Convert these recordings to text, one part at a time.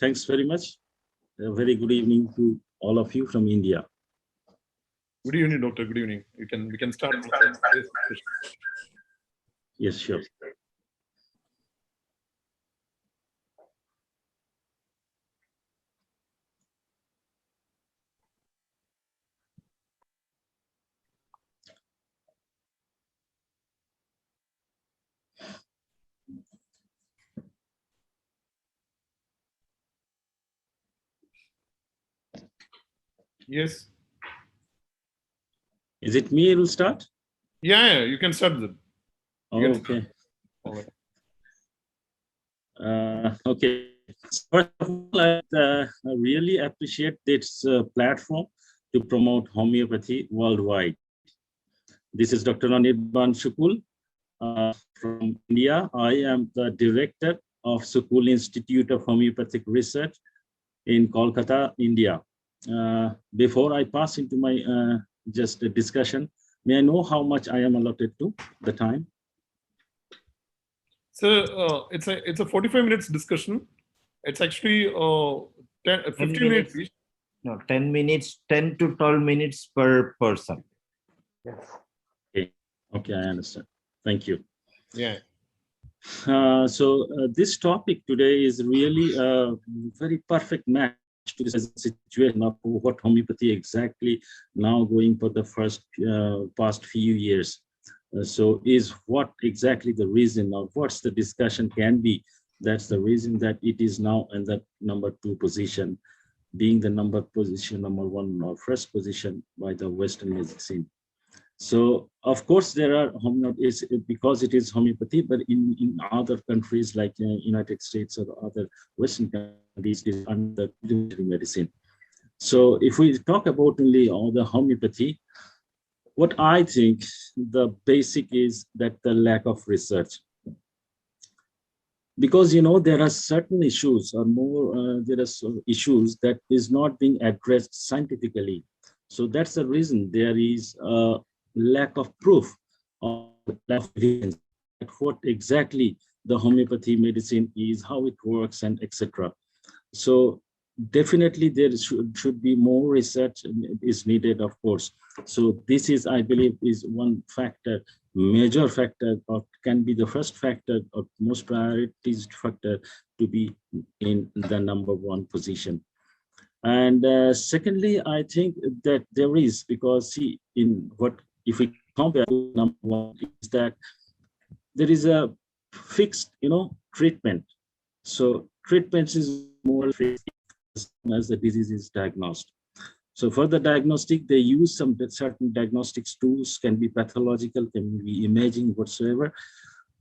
Thanks very much. A very good evening to all of you from India. Good evening, doctor. Good evening. We can start. Yes, sure. Yes. Is it me who will start? Yeah, you can start them. Okay. Okay. First of all, I really appreciate this platform to promote homeopathy worldwide. This is Dr. Anirban Shukul from India. I am the director of Sukul Institute of Homeopathic Research in Kolkata, India. Before I pass into my just a discussion, may I know how much I am allotted to the time? So it's a 45 minutes discussion. It's actually 15 minutes. No, 10 minutes, 10 to 12 minutes per person. Yes. Okay, I understand. Thank you. Yeah. So this topic today is really a very perfect match to this situation of what homeopathy exactly now going for the past few years. So is what exactly the reason, or what's the discussion can be? That's the reason that it is now in the number 2 position, being the number one or first position by the Western medicine. So of course there are because it is homeopathy, but in other countries like United States or other Western countries, it is under complementary medicine. So if we talk about only all the homeopathy, what I think the basic is that the lack of research. Because there are certain issues or more there are issues that is not being addressed scientifically. So that's the reason there is a lack of proof or lack of evidence what exactly the homeopathy medicine is, how it works, and etc. So definitely there should be more research is needed, of course. So this is, I believe, is one factor, major factor, or can be the first factor or most prioritized factor to be in the number 1 position. And secondly, I think that there is, because see, in what if we compare number 1 is that there is a fixed treatment. So treatment is more fixed as the disease is diagnosed. So for the diagnostic, they use some certain diagnostics tools, can be pathological, can be imaging, whatsoever.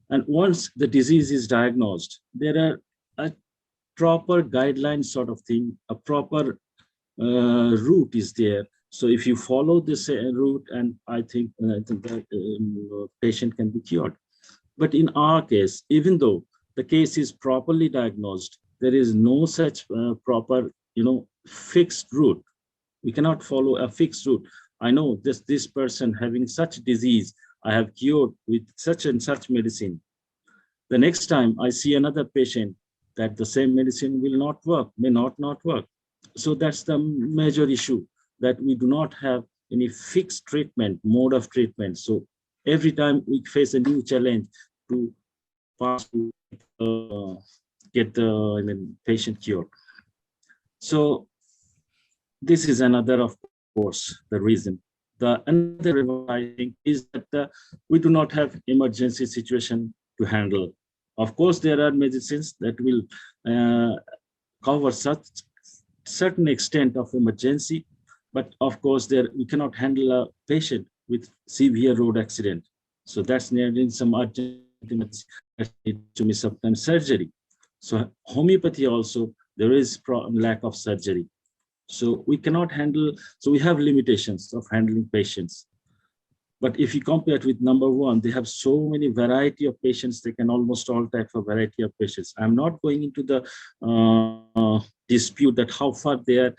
And once the disease is diagnosed, there are a proper guideline sort of thing, a proper route is there. So if you follow this route, and I think the patient can be cured. But in our case, even though the case is properly diagnosed, there is no such proper, fixed route. We cannot follow a fixed route. I know this person having such disease, I have cured with such and such medicine. The next time I see another patient, that the same medicine will not work, may not work. So that's the major issue, that we do not have any fixed treatment, mode of treatment. So every time we face a new challenge to pass to get the patient cured. So this is another, of course, the reason. The another, I think, is that we do not have emergency situation to handle. Of course, there are medicines that will cover such certain extent of emergency, but of course, we cannot handle a patient with severe road accident. So that's needing some urgent to be sometimes surgery. So homeopathy also, there is lack of surgery. So we cannot handle, so we have limitations of handling patients. But if you compare it with number 1, they have so many variety of patients, they can almost all type of variety of patients. I'm not going into the dispute that how far they are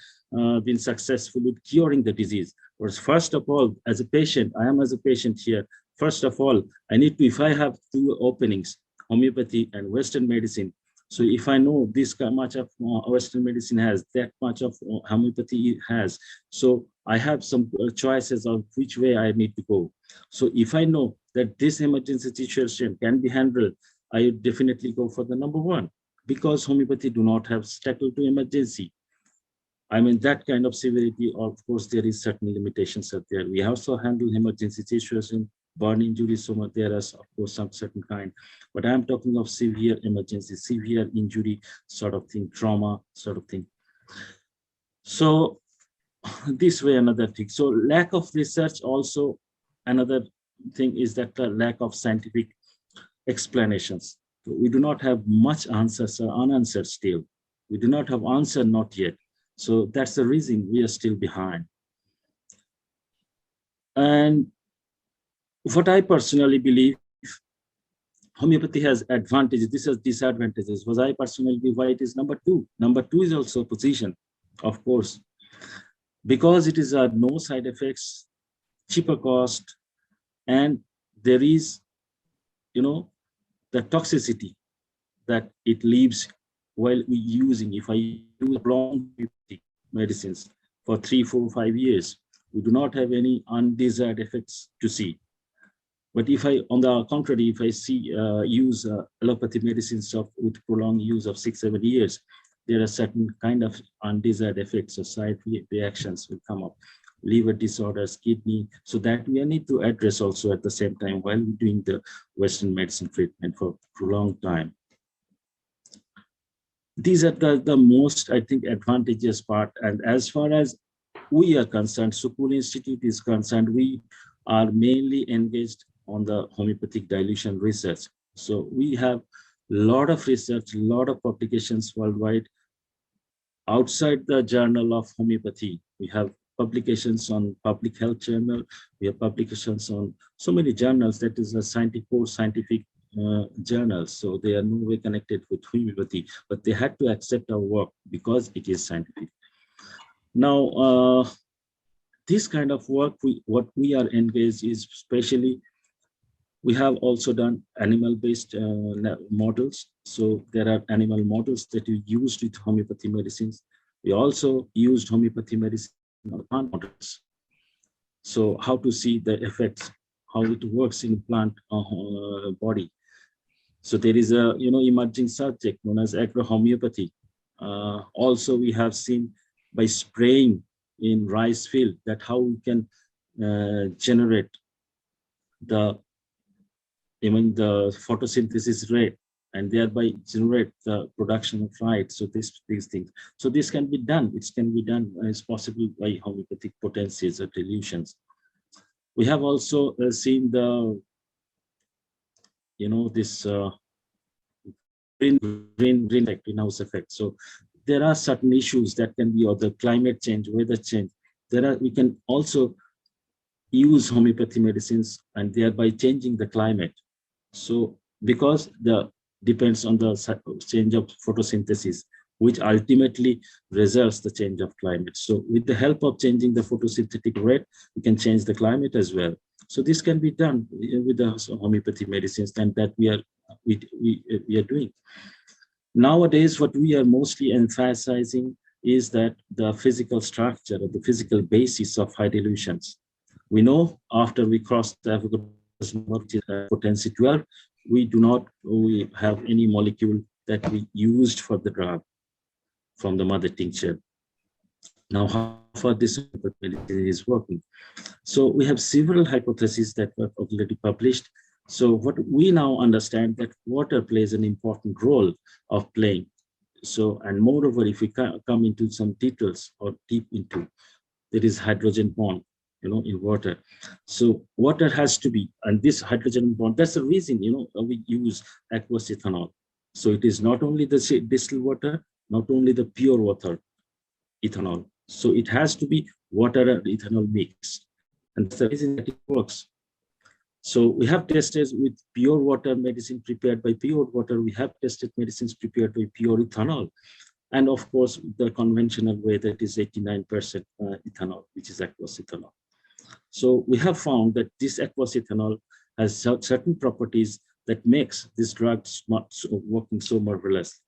been successful with curing the disease. Whereas first of all, as a patient, I am as a patient here, first of all, I need to, if I have 2 openings, homeopathy and Western medicine, So if I know this much of Western medicine has, that much of homeopathy has, so I have some choices of which way I need to go. So if I know that this emergency situation can be handled, I would definitely go for the number one, because homeopathy do not have tackle to emergency. I mean, that kind of severity, of course, there is certain limitations out there. We also handle emergency situation, burn injuries, so much there is, of course, some certain kind. But I'm talking of severe emergency, severe injury sort of thing, trauma sort of thing. So this way, another thing. So lack of research also, another thing is that the lack of scientific explanations. We do not have much answers or unanswered still. We do not have answer, not yet. So that's the reason we are still behind. And what I personally believe, homeopathy has advantages, this has disadvantages. What I personally believe why it is number two. Number two is also position, of course, because it is no side effects, cheaper cost, and there is, you know, the toxicity that it leaves while we using. If I use long medicines for 3, 4, 5 years, we do not have any undesired effects to see. But if I, on the contrary, if I see use allopathy medicines with prolonged use of 6, 7 years, there are certain kind of undesired effects or side reactions will come up, liver disorders, kidney. So that we need to address also at the same time while doing the Western medicine treatment for prolonged time. These are the most, I think, advantageous part. And as far as we are concerned, Sukul Institute is concerned, we are mainly engaged on the homeopathic dilution research. So we have a lot of research, a lot of publications worldwide. Outside the journal of homeopathy, we have publications on public health journal, we have publications on so many journals that is a scientific journals. So they are no way connected with homeopathy, but they had to accept our work because it is scientific. Now, this kind of work, what we are engaged is especially, we have also done animal-based models. So there are animal models that we used with homeopathy medicines. We also used homeopathy medicine on plant models. So how to see the effects, how it works in plant body. So there is a emerging subject known as agrohomeopathy. Also, we have seen by spraying in rice field that how we can generate the photosynthesis rate and thereby generate the production of light. So these things. So this can be done. It can be done as possible by homeopathic potencies or dilutions. We have also seen the this greenhouse effect. So there are certain issues that can be, or the climate change, weather change. We can also use homeopathy medicines and thereby changing the climate. So because depends on the change of photosynthesis, which ultimately results the change of climate. So with the help of changing the photosynthetic rate, we can change the climate as well. So this can be done with the homeopathy medicines, and that we are doing. Nowadays, what we are mostly emphasizing is that the physical structure, or the physical basis of high dilutions. We know after we cross the Avogadro's number, which is potency 12, we have any molecule that we used for the drug from the mother tincture. Now, how far this is working? So we have several hypotheses that were already published. So what we now understand that water plays an important role of playing. So, and moreover, if we come into some details or deep into, there is hydrogen bond, in water. So water has to be, and this hydrogen bond, that's the reason, we use aqueous ethanol. So it is not only the distilled water, not only the pure water ethanol. So it has to be water and ethanol mixed. And that's the reason that it works. So we have tested with pure water medicine prepared by pure water. We have tested medicines prepared by pure ethanol. And of course, the conventional way, that is 89% ethanol, which is aqueous ethanol. So we have found that this aqueous ethanol has certain properties that makes this drug working so marvelous.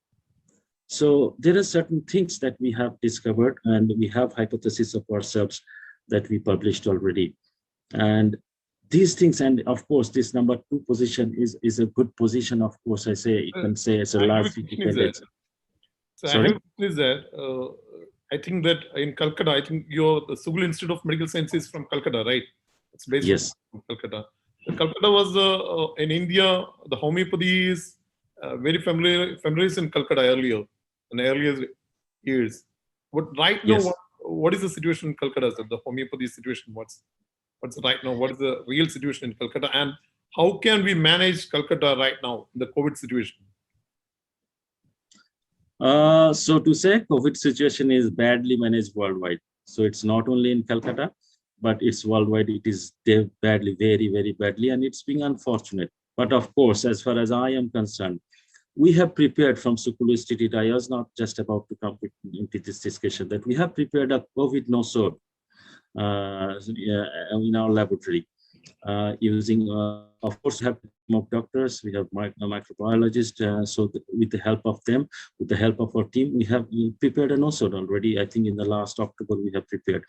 So there are certain things that we have discovered, and we have hypotheses of ourselves that we published already. And these things, and of course, this number 2 position is a good position. Of course, I say you can say it's a I have a large question is dependency. So I Sorry. have is that I think that in Calcutta, I think the Sugul Institute of Medical Sciences from Calcutta, right? It's based Yes. from Calcutta. So Calcutta was in India. The homeopathy is very familiar in Calcutta earlier, in the earlier years. But right now, Yes. what is the situation in Calcutta? Sir? The homeopathy situation. What's right now? What is the real situation in Calcutta, and how can we manage Calcutta right now in the COVID situation? So to say, COVID situation is badly managed worldwide. So it's not only in Calcutta, but it's worldwide. It is badly, very, very badly, and it's being unfortunate. But of course, as far as I am concerned, we have prepared from Sukulu Institute. I was not just about to come into this discussion that we have prepared a COVID no-sode in our laboratory. Using, of course, we have a team of doctors, we have microbiologists. So with the help of them, with the help of our team, we have prepared a no-sode already. I think in the last October we have prepared,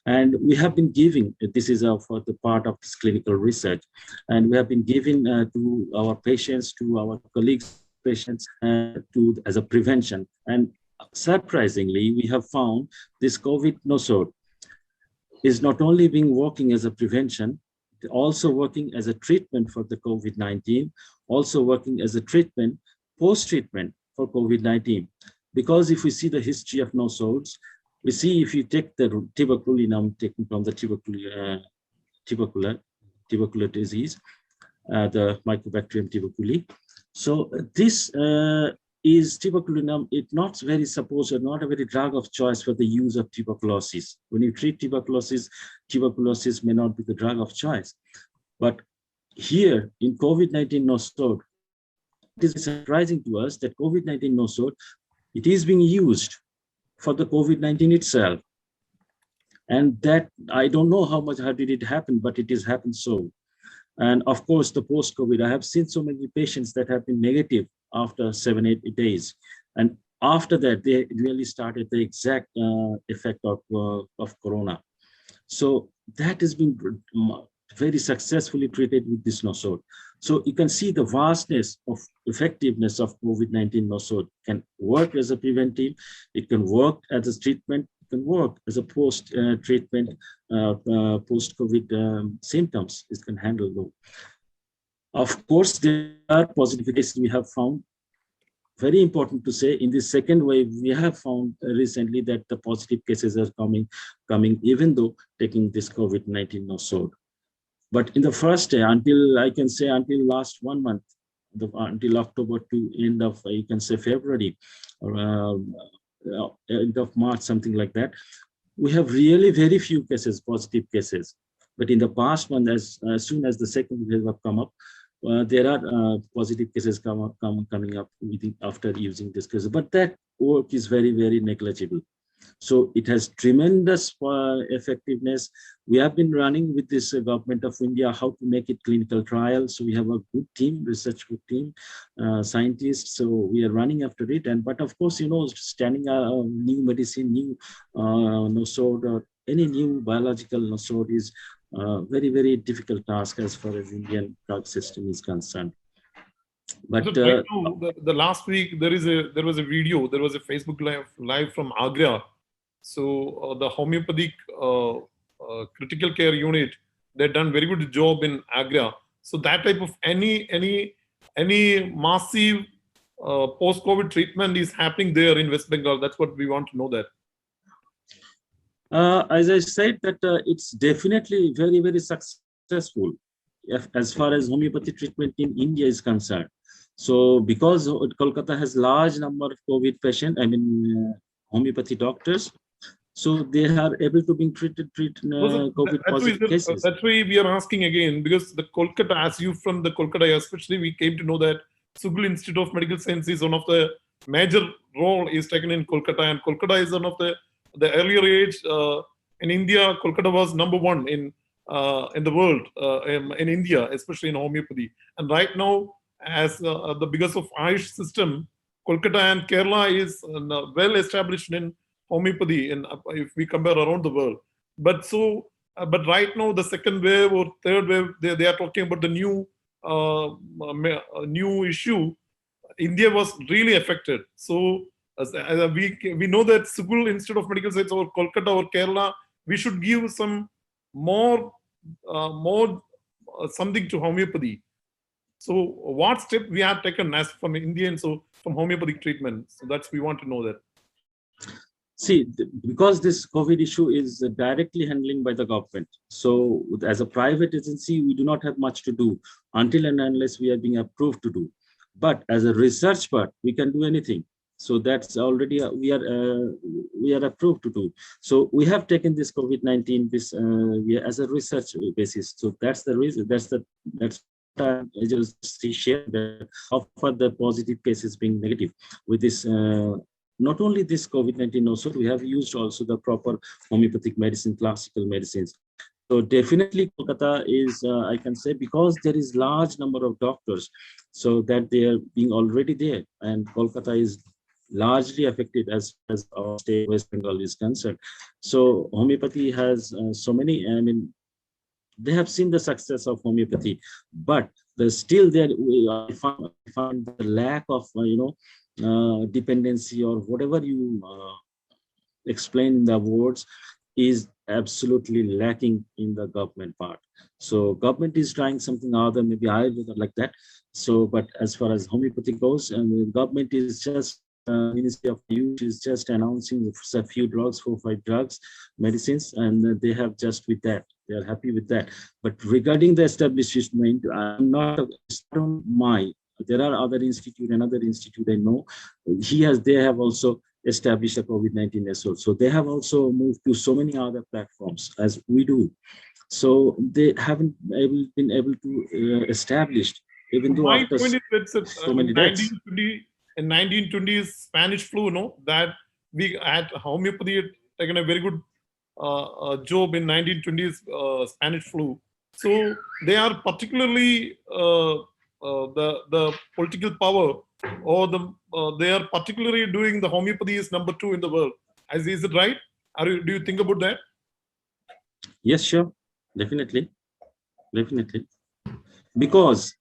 and we have been giving. This is for the part of this clinical research, and we have been giving to our patients, to our colleagues, patients, to as a prevention. And surprisingly, we have found this COVID no-sode is not only being working as a prevention, also working as a treatment for the COVID-19, also working as a treatment, post-treatment for COVID-19. Because if we see the history of no-sodes, we see if you take the tuberculinum taken from the tubercular disease, the Mycobacterium tuberculi. So this is tuberculinum. It's not very supposed, or not a very drug of choice for the use of tuberculosis. When you treat tuberculosis, tuberculosis may not be the drug of choice. But here in COVID-19 no-sode, it is surprising to us that COVID-19 no-sode, it is being used for the COVID-19 itself. And that, I don't know how did it happen, but it has happened so. And of course, the post-COVID, I have seen so many patients that have been negative after 7-8 days. And after that, they really started the exact effect of corona. So that has been very successfully treated with this no-sode. So you can see the vastness of effectiveness of COVID-19 no-sode. Can work as a preventive, it can work as a treatment, it can work as a post-treatment, post-COVID symptoms. It can handle those. Of course, there are positive cases we have found. Very important to say, in this second wave, we have found recently that the positive cases are coming even though taking this COVID-19 no-sode. But in the first day, until I can say until last 1 month, until October to end of, you can say February, or end of March, something like that, we have really very few cases, positive cases. But in the past one, as soon as the second wave have come up, there are positive cases coming up after using this case. But that work is very, very negligible. So it has tremendous effectiveness. We have been running with this government of India how to make it clinical trials. So we have a good team, research good team, scientists. So we are running after it. But of course, standing a new medicine, new no-sode, or any new biological no-sode is very, very difficult task as far as Indian drug system is concerned. But right now, the last week there was a video, there was a Facebook live from Agra. So the homeopathic critical care unit, they've done very good job in Agra. So that type of any massive post-COVID treatment is happening there in West Bengal. That's what we want to know that. As I said, that it's definitely very, very successful as far as homeopathy treatment in India is concerned. So because Kolkata has large number of COVID patients, homeopathy doctors, so they are able to be treated COVID positive cases. That's why we are asking again, because the Kolkata, as you from the Kolkata especially, we came to know that Sugul Institute of Medical Sciences, one of the major role is taken in Kolkata, and Kolkata is one of the earlier age in India. Kolkata was #1 in the world, in India, especially in homeopathy. And right now, as the biggest of Ayush system, Kolkata and Kerala is well established in homeopathy, and if we compare around the world. But right now the second wave or third wave, they are talking about the new issue. India was really affected. So we know that Sukul Institute of Medical Science or Kolkata or Kerala, we should give some more something to homeopathy. So what step we have taken as from India, so from homeopathic treatment? So that's, we want to know that. See, because this COVID issue is directly handling by the government. So as a private agency, we do not have much to do until and unless we are being approved to do. But as a research part, we can do anything. So that's already we are approved to do. So we have taken this COVID-19 as a research basis. So that's the reason. That's I just share that how far the positive cases being negative with this. Not only this COVID-19, also we have used also the proper homeopathic medicine, classical medicines. So definitely Kolkata is, I can say, because there is large number of doctors, so that they are being already there, and Kolkata is largely affected as our state West Bengal is concerned. So homeopathy has so many, I mean, they have seen the success of homeopathy, but there's still there, I find the lack of, dependency or whatever you explain in the words is absolutely lacking in the government part. So government is trying something other, maybe Ayurveda like that. So, but as far as homeopathy goes, and the government is just Ministry of Youth is just announcing a few drugs, 4-5 drugs, medicines, and they have just with that. They are happy with that. But regarding the establishment, I'm not my. There are other institute, another institute I know. They have also established a COVID-19 SO. So they have also moved to so many other platforms as we do. So they haven't been able to establish, even though my after point is that so many deaths. In 1920s Spanish flu, that we had homeopathy had taken a very good job in 1920s Spanish flu. So they are particularly the political power, or they are particularly doing the homeopathy is number 2 in the world. Is it right? Do you think about that? Yes, sure, definitely, because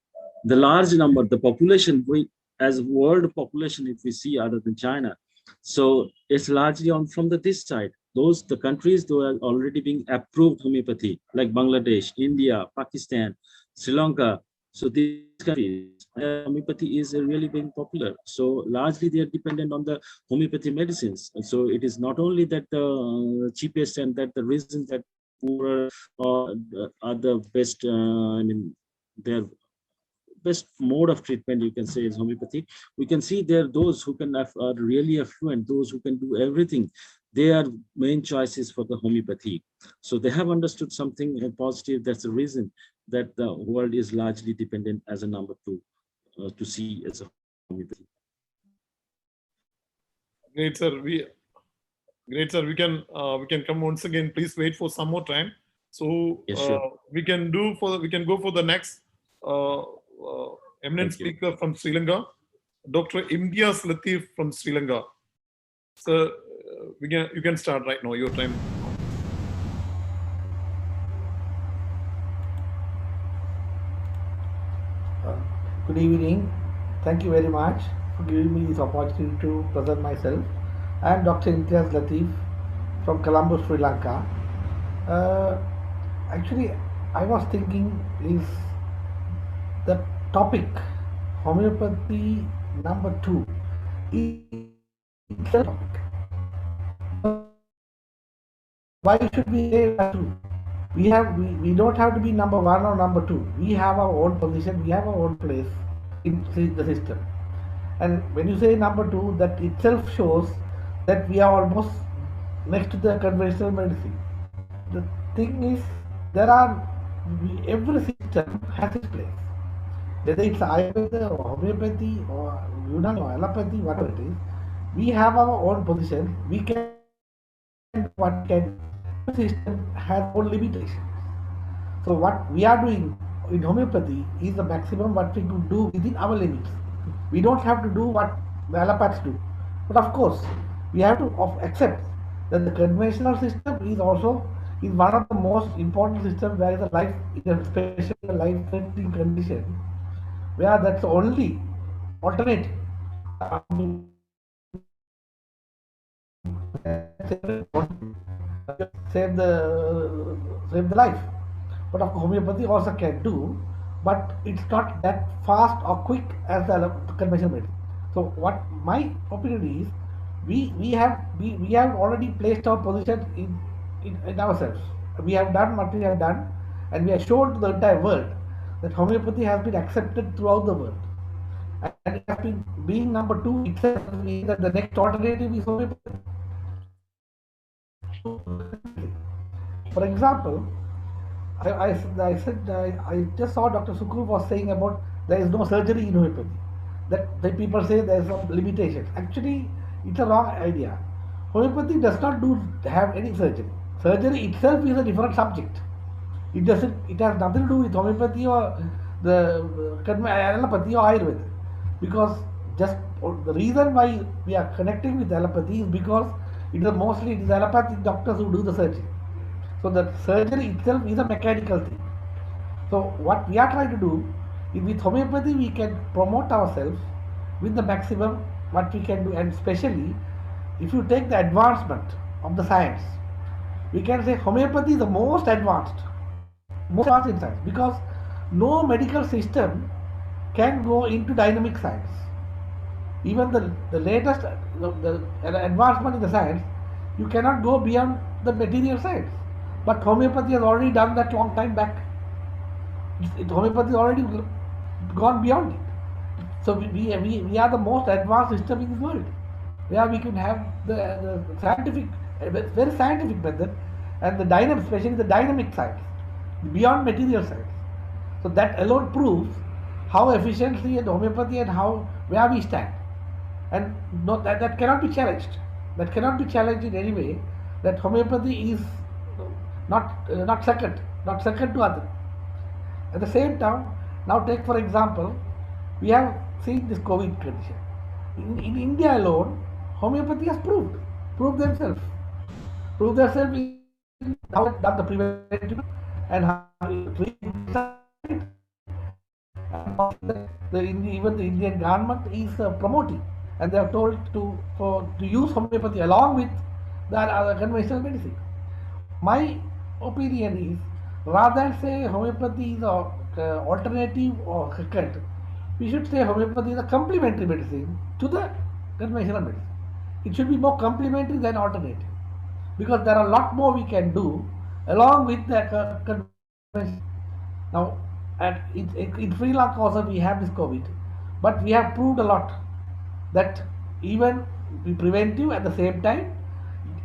the large number, the population, as world population, if we see other than China, so it's largely from this side. The countries though are already being approved homeopathy, like Bangladesh, India, Pakistan, Sri Lanka. So these countries, homeopathy is really being popular. So largely they are dependent on the homeopathy medicines. And so it is not only that the cheapest and that the reason that poorer are the best, their best mode of treatment, you can say, is homeopathy. We can see there those who are really affluent, those who can do everything. They are main choices for the homeopathy. So they have understood something positive. That's the reason that the world is largely dependent as a number 2 to see as a homeopathy. Great, sir. We can come once again. Please wait for some more time. So yes, sure. we can go for the next eminent speaker from Sri Lanka, Dr. Imtiaz Latif from Sri Lanka. So you can start right now. Your time. Good evening. Thank you very much for giving me this opportunity to present myself. I am Dr. Imtiaz Latif from Colombo, Sri Lanka. Actually, I was thinking is the topic homeopathy number 2 is the topic. Why should we say that 2? We don't have to be number 1 or number 2. We have our own position, we have our own place in the system. And when you say number 2, that itself shows that we are almost next to the conventional medicine. The thing is, every system has its place. Whether it's Ayurveda or homeopathy or Unani or allopathy, whatever it is, we have our own position. We can do what we can. The system has own limitations. So what we are doing in homeopathy is the maximum what we could do within our limits. We don't have to do what the allopaths do. But of course, we have to accept that the conventional system is also is one of the most important systems where the life, especially a life-threatening condition, where that's the only alternative. Save the life. But of course, homeopathy also can do, but it's not that fast or quick as the conventional medicine. So what my opinion is, we have already placed our position in ourselves. We have done what we have done, and we have shown to the entire world that homeopathy has been accepted throughout the world, and it has been being number two itself means that the next alternative is homeopathy. For example, I just saw Dr. Sukru was saying about there is no surgery in homeopathy. That the people say there is some limitations. Actually, it's a wrong idea. Homeopathy does not have any surgery. Surgery itself is a different subject. It doesn't. It has nothing to do with homeopathy or the allopathy or Ayurveda, because just the reason why we are connecting with allopathy is because it is allopathic doctors who do the surgery. So the surgery itself is a mechanical thing. So what we are trying to do is with homeopathy we can promote ourselves with the maximum what we can do, and especially if you take the advancement of the science, we can say homeopathy is the most advanced in science, because no medical system can go into dynamic science. Even the latest the advancement in the science, you cannot go beyond the material science. But homeopathy has already done that long time back. Homeopathy has already gone beyond it. So we are the most advanced system in this world, where we can have the scientific, very scientific method, and the dynamic, especially the dynamic science, beyond material science. So that alone proves how efficiently in homeopathy and where we stand. And no, that cannot be challenged. That cannot be challenged in any way. That homeopathy is not second to other. At the same time, now take for example, we have seen this COVID condition. In India alone, homeopathy has proved themselves in how it done the preventive and how even the Indian government is promoting, and they are told to use homeopathy along with the conventional medicine. My opinion is, rather than say homeopathy is an alternative or second, we should say homeopathy is a complementary medicine to the conventional medicine. It should be more complementary than alternative, because there are a lot more we can do along with the conventional. Now, in Sri Lanka also we have this COVID, but we have proved a lot that even we preventive at the same time.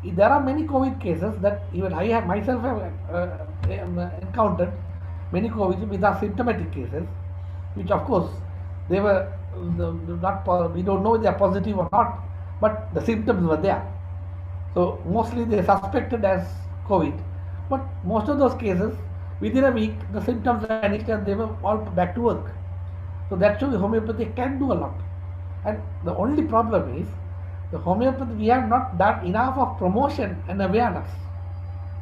There are many COVID cases that even I have myself encountered many COVID with are symptomatic cases, which of course they were not. We don't know if they are positive or not, but the symptoms were there. So mostly they suspected as COVID, but most of those cases within a week the symptoms vanished and they were all back to work. So that shows homeopathy can do a lot. And the only problem is the homeopathy, we have not done enough of promotion and awareness.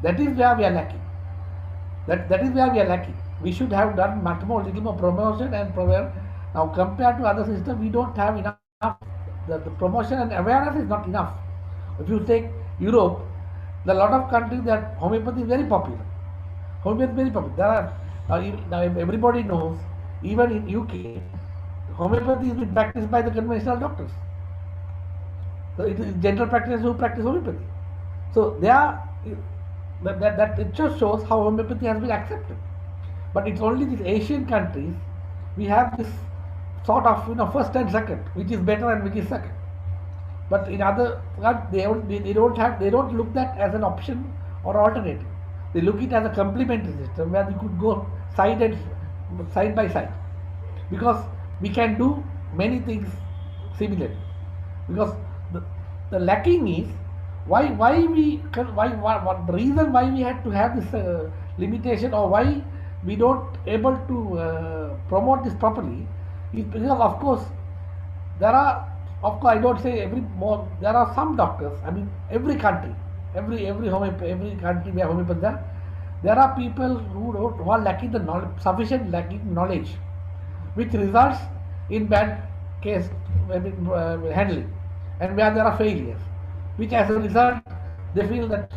That is where we are lacking. That is where we are lacking. We should have done much more, little more promotion and promotion. Now compared to other systems, we don't have enough. The promotion and awareness is not enough. If you take Europe, there are a lot of countries that homeopathy is very popular. Homeopathy is very popular. There are, now everybody knows, even in UK, homeopathy is being practiced by the conventional doctors. So it is general practitioners who practice homeopathy. So they are, that it just shows how homeopathy has been accepted. But it's only these Asian countries we have this sort of first and second, which is better and which is second. But in other, they don't look that as an option or alternative. They look it as a complementary system where we could go side by side, because we can do many things similarly. Because the lacking is what the reason why we had to have this limitation, or why we don't able to promote this properly, is because of course there are Of course, I don't say every more. There are some doctors. I mean, every country, every country where homeopathy there are people who are lacking the knowledge, sufficient lacking knowledge, which results in bad case handling, and where there are failures, which as a result they feel that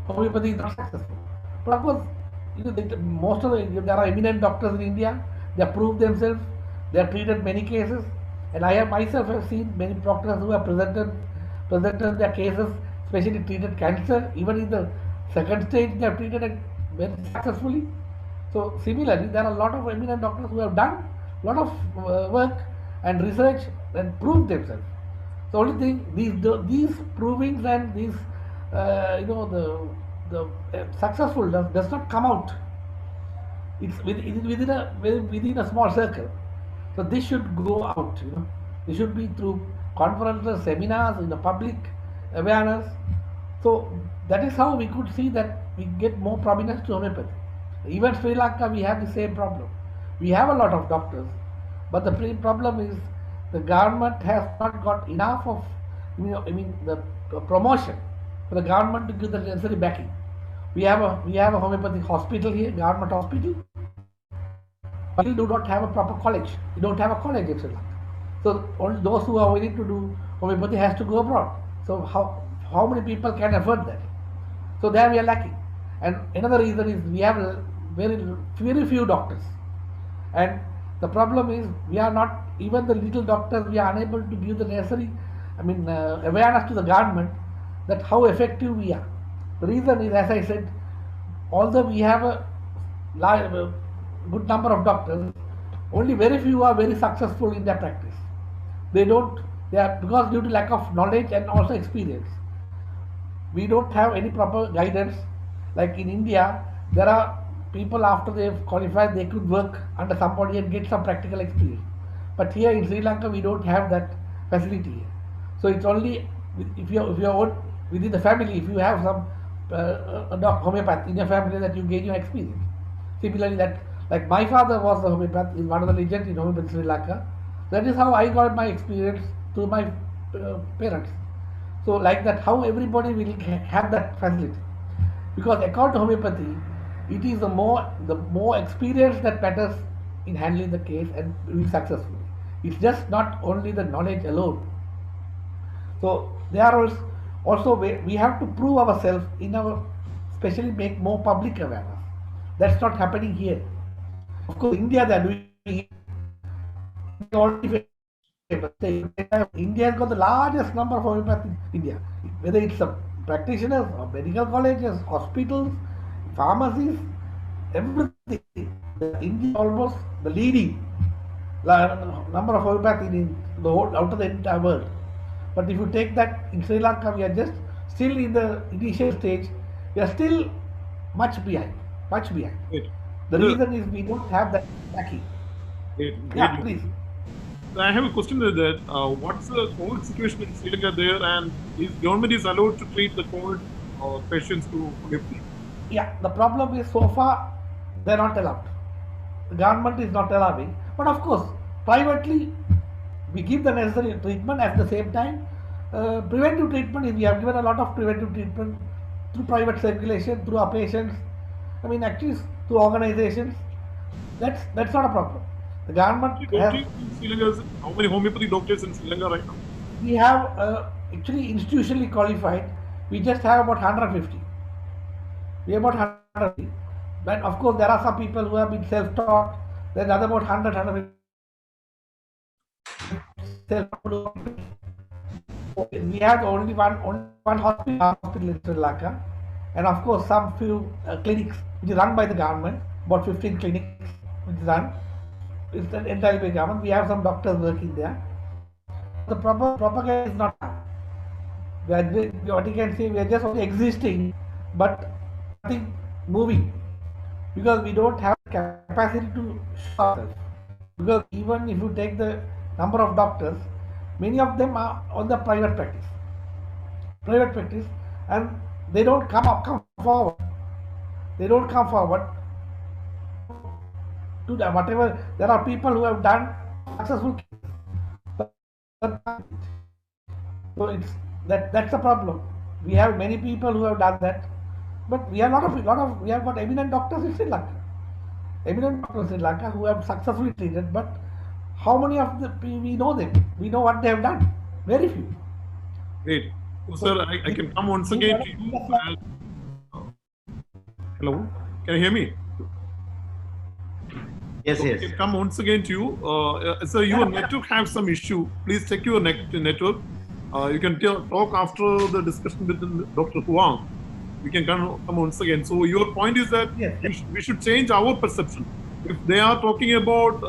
homeopathy is not successful. But of course, most of there are eminent doctors in India. They have proved themselves. They have treated many cases, and I have myself have seen many doctors who have presented their cases, especially treated cancer. Even in the second stage, they have treated it very successfully. So similarly, there are a lot of eminent doctors who have done a lot of work and research and proved themselves. The only thing these provings and these the successful does not come out. It is within a small circle. So this should go out. This should be through conferences, seminars, in the public awareness. So that is how we could see that we get more prominence to homeopathy. Even Sri Lanka, we have the same problem. We have a lot of doctors, but the problem is the government has not got enough of, the promotion for the government to give the necessary backing. We have a homeopathic hospital here, government hospital, but we do not have a proper college. We don't have a college in Sri Lanka. So only those who are willing to do homeopathy has to go abroad. So how many people can afford that? So there we are lacking. And another reason is we have very few doctors. And the problem is we are not, even the little doctors, we are unable to give the necessary, awareness to the government that how effective we are. The reason is, as I said, although we have a good number of doctors, only very few are very successful in their practice. They are because due to lack of knowledge and also experience. We don't have any proper guidance. Like in India, there are people after they've qualified, they could work under somebody and get some practical experience. But here in Sri Lanka, we don't have that facility here. So it's only if you're within the family, if you have some homeopath in your family, that you gain your experience. Similarly, that like my father was a homeopath, is one of the legends in homeopathy Sri Lanka. That is how I got my experience through my parents. So like that, how everybody will have that facility, because according to homeopathy, it is the more experience that matters in handling the case and doing successfully. It's just not only the knowledge alone. So there are also we have to prove ourselves in our, especially make more public awareness. That's not happening here. Of course, India they are doing it. India has got the largest number of homeopaths in India, whether it's practitioners or medical colleges, hospitals, pharmacies, everything. India almost the leading number of homeopaths in the whole out of the entire world. But if you take that in Sri Lanka, we are just still in the initial stage. We are still much behind, much behind. The reason is we don't have that backing. Yeah, please. I have a question with that. What's the COVID situation in Sri Lanka there, and is government allowed to treat the COVID patients to homeopathy? Yeah, the problem is so far they're not allowed. The government is not allowing, but of course, privately we give the necessary treatment. At the same time, preventive treatment is, we have given a lot of preventive treatment through private circulation, through our patients. Actually through organizations. That's not a problem. The government has, how many homeopathy doctors in Sri Lanka right now? We have actually institutionally qualified. We just have about 150. We have about 150. But of course, there are some people who have been self-taught. There's another about 100, 150 self-taught. We have only one hospital in Sri Lanka, and of course some few clinics which is run by the government. About 15 clinics which is run. It's entirely by government. We have some doctors working there. The proper propaganda is not done. What you can say, we are just only existing, but nothing moving, because we don't have capacity to show ourselves. Because even if you take the number of doctors, many of them are on the private practice, and they don't come forward. They don't come forward to whatever. There are people who have done successful cases, but So it's that's the problem. We have many people who have done that, but we have we have got eminent doctors in Sri Lanka. Eminent doctors in Sri Lanka who have successfully treated, but how many of the we know them? We know what they have done. Very few. Great. So, So sir, I can come once again to you. Hello, can you hear me? Yes, So I yes. can come once again to you. So your network have some issue. Please check your network. You can talk after the discussion with Dr. Huang. We can come once again. So your point is that yes, we should change our perception. If they are talking about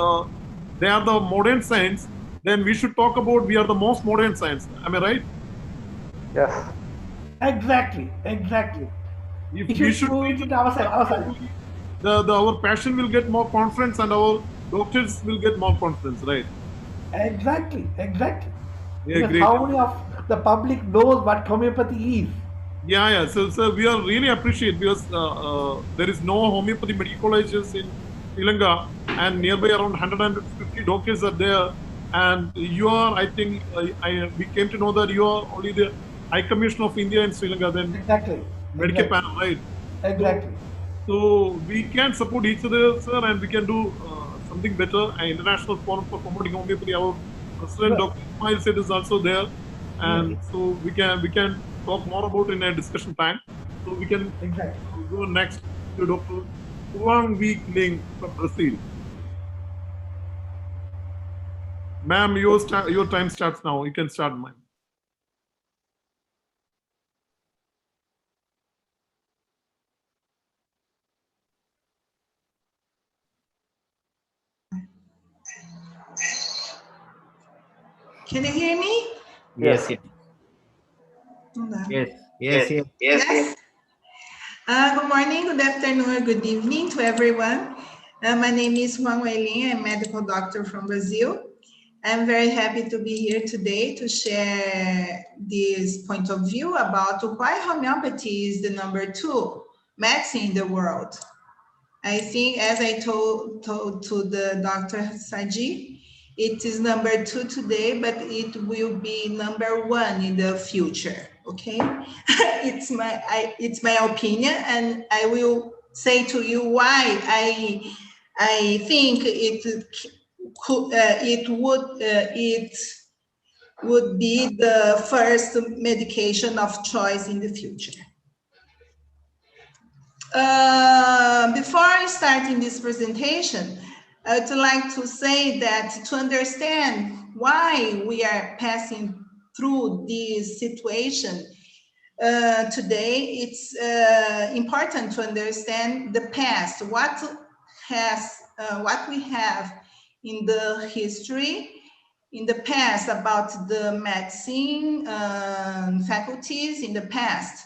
they are the modern science, then we should talk about we are the most modern science. Am I right? Yes. exactly, exactly. If We we should should prove it ourselves. our passion will get more confidence and our doctors will get more confidence, right? Exactly, exactly. Yeah, Because great. how many of the public knows what homeopathy is? Yeah. So we are really appreciate because there is no homeopathy medical colleges in Sri Lanka, and nearby around 150 doctors are there. And you are, I think, we came to know that you are only the High Commissioner of India in Sri Lanka, then Exactly, Medicare exactly, panel, right? So, exactly. so we can support each other, sir, and we can do something better. An international forum for promoting homeopathy. Our president, Sure. Dr. Ismail said, is also there, Yes, and so we can talk more about in a discussion time. So we can exactly. go next to Dr. Huang Week Ling from Brazil. Ma'am, your time starts now. You can start, ma'am. Can you hear me? Yes, yes, Hold on. yes, yes, yes. Yes. Good morning, good afternoon, or good evening to everyone. My name is Juan Weilin. I'm a medical doctor from Brazil. I'm very happy to be here today to share this point of view about why homeopathy is the #2 medicine in the world. I think, as I told to the Dr. Saji, it is #2 today, but it will be #1 in the future. Okay, it's my opinion, and I will say to you why I think it would be the first medication of choice in the future. Before starting this presentation, I would like to say that to understand why we are passing through this situation today, it's important to understand the past, what we have in the history in the past about the medicine faculties in the past.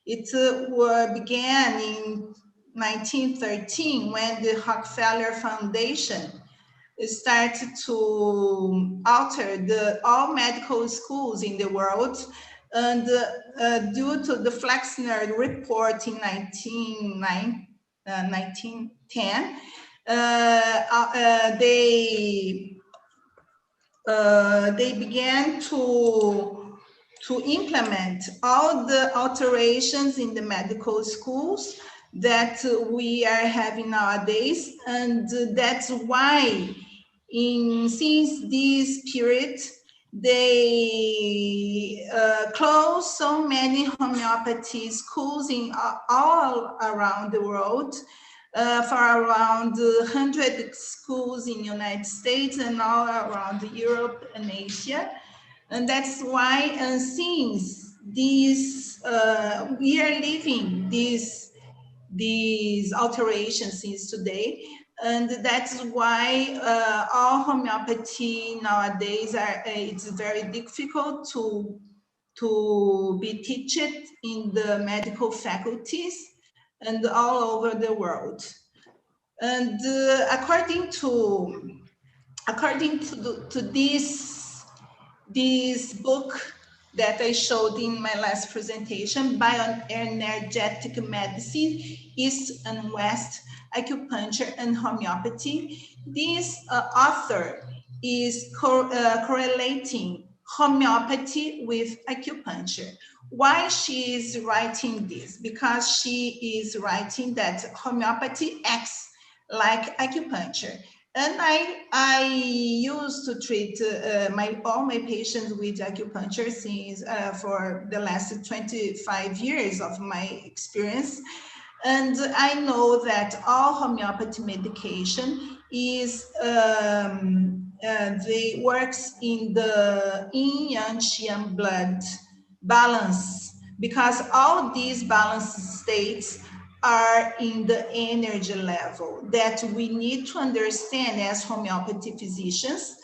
It began in 1913 when the Rockefeller Foundation started to alter all medical schools in the world. And due to the Flexner report in 1910, they began to implement all the alterations in the medical schools that we are having nowadays. And that's why since this period, they closed so many homeopathy schools in all around the world. For around 100 schools in the United States and all around Europe and Asia. And that's why since this, we are living these alterations since today. And that's why all homeopathy nowadays it's very difficult to be taught in the medical faculties and all over the world. And according to this book that I showed in my last presentation, Bioenergetic Medicine, East and West, Acupuncture and Homeopathy, this author is correlating homeopathy with acupuncture. Why she is writing this? Because she is writing that homeopathy acts like acupuncture. And I used to treat all my patients with acupuncture since for the last 25 years of my experience. And I know that all homeopathy medication is they works in the yin yang qi blood balance, because all these balance states are in the energy level that we need to understand as homeopathy physicians,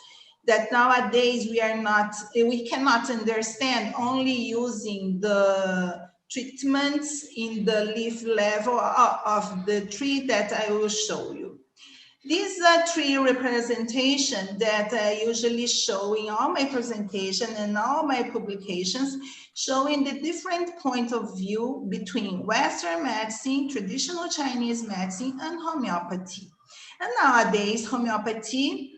that nowadays we cannot understand only using the treatments in the leaf level of the tree that I will show you. These are tree representation that I usually show in all my presentation and all my publications, showing the different point of view between Western medicine, traditional Chinese medicine, and homeopathy. And nowadays, homeopathy,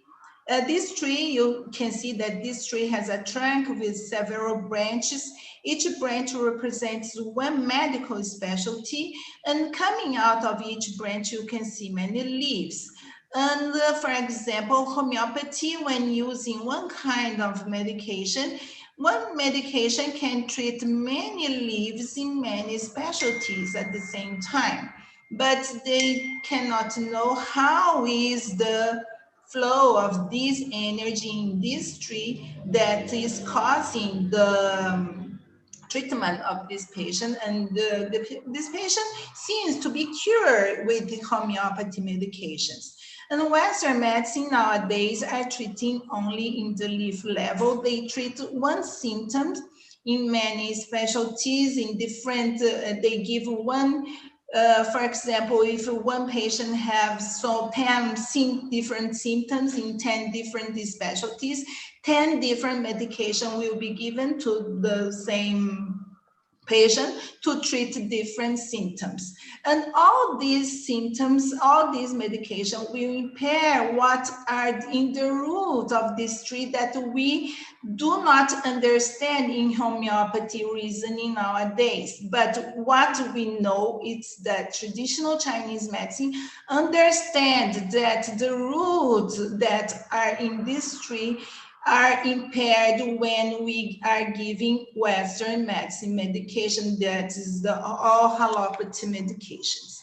this tree, you can see that this tree has a trunk with several branches. Each branch represents one medical specialty, and coming out of each branch, you can see many leaves. And for example, homeopathy, when using one kind of medication, one medication can treat many leaves in many specialties at the same time, but they cannot know how is the flow of this energy in this tree that is causing the treatment of this patient, and this patient seems to be cured with the homeopathy medications. And Western medicine nowadays are treating only in the leaf level. They treat one symptom in many specialties, in different, they give one, for example, if one patient has 10 different symptoms in 10 different specialties, 10 different medication will be given to the same patient to treat different symptoms. And all these symptoms, all these medication will impair what are in the root of this tree that we do not understand in homeopathy reasoning nowadays. But what we know is that traditional Chinese medicine understand that the roots that are in this tree are impaired when we are giving Western medicine medication, that is all allopathy medications.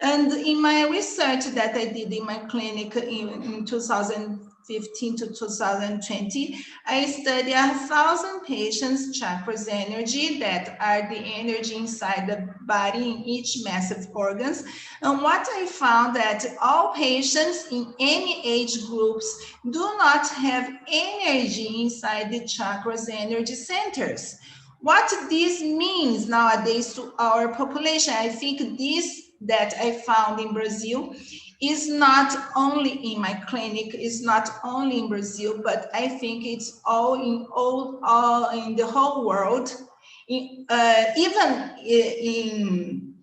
And in my research that I did in my clinic in 2015 to 2020, I studied 1,000 patients' chakras energy, that are the energy inside the body in each massive organs. And what I found that all patients in any age groups do not have energy inside the chakras energy centers. What this means nowadays to our population, I think this that I found in Brazil is not only in my clinic, is not only in Brazil, but I think it's all in the whole world, even in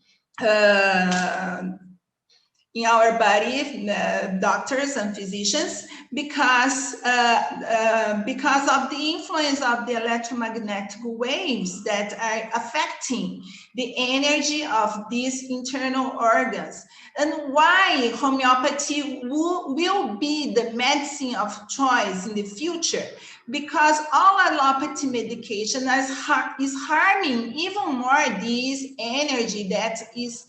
our body, doctors and physicians, because of the influence of the electromagnetic waves that are affecting the energy of these internal organs. And why homeopathy will be the medicine of choice in the future, because all allopathy medication is harming even more this energy that is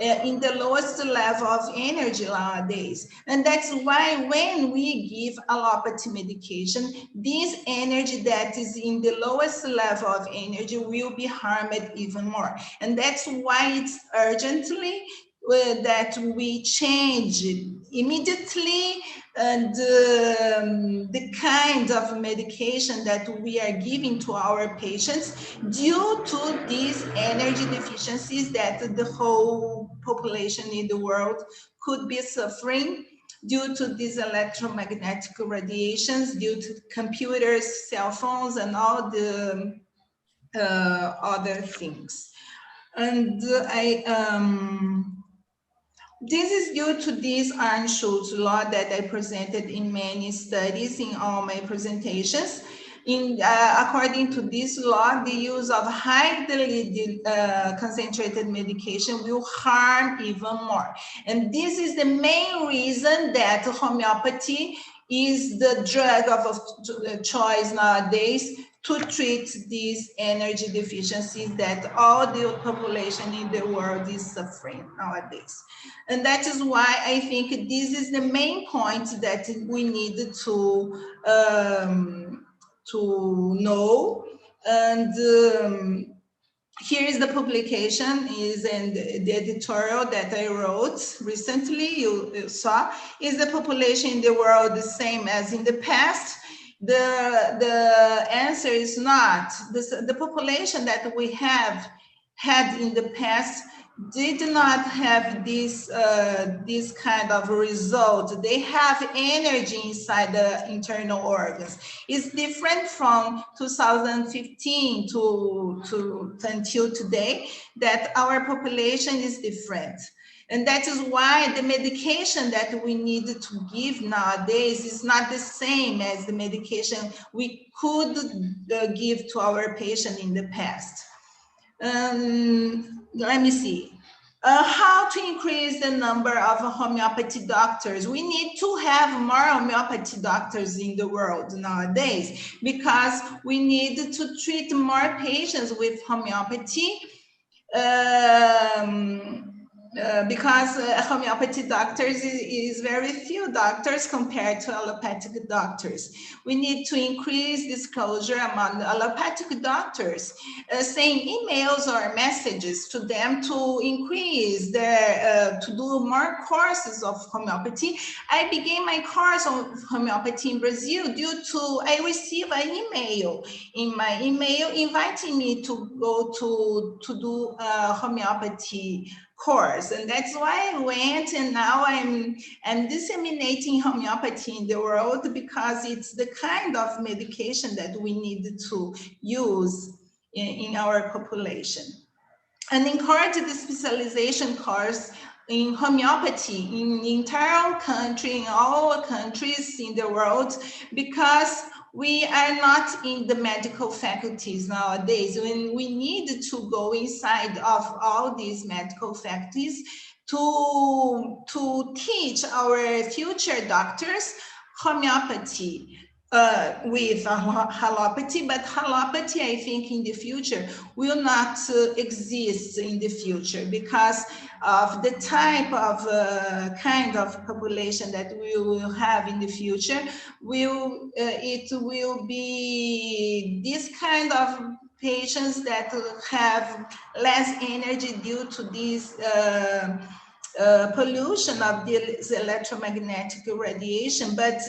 in the lowest level of energy nowadays. And that's why when we give allopathy medication, this energy that is in the lowest level of energy will be harmed even more. And that's why it's urgently that we change immediately the kind of medication that we are giving to our patients due to these energy deficiencies that the whole population in the world could be suffering due to these electromagnetic radiations, due to computers, cell phones, and all the other things. And this is due to this Arndt-Schultz law that I presented in many studies in all my presentations. according to this law, the use of highly concentrated medication will harm even more. And this is the main reason that homeopathy is the drug of choice nowadays to treat these energy deficiencies that all the population in the world is suffering nowadays. And that is why I think this is the main point that we need to know. And here is the publication, is in the editorial that I wrote recently. You saw, is the population in the world the same as in the past? The answer is not. The population that we have had in the past did not have this kind of result. They have energy inside the internal organs. It's different from 2015 to until today, that our population is different. And that is why the medication that we need to give nowadays is not the same as the medication we could give to our patient in the past. Let me see. How to increase the number of homeopathy doctors? We need to have more homeopathy doctors in the world nowadays, because we need to treat more patients with homeopathy. Because homeopathy doctors is very few doctors compared to allopathic doctors. We need to increase disclosure among the allopathic doctors, send emails or messages to them to increase their, to do more courses of homeopathy. I began my course of homeopathy in Brazil due to, I received an email in my email inviting me to go to do homeopathy course, and that's why I went, and now I'm disseminating homeopathy in the world, because it's the kind of medication that we need to use in our population. And encourage the specialization course in homeopathy in the entire country, in all countries in the world, because we are not in the medical faculties nowadays, when we need to go inside of all these medical faculties to teach our future doctors homeopathy with allopathy. But allopathy, I think, in the future will not exist in the future, because of the type of kind of population that we will have in the future. It will be this kind of patients that have less energy due to this pollution of this electromagnetic radiation. But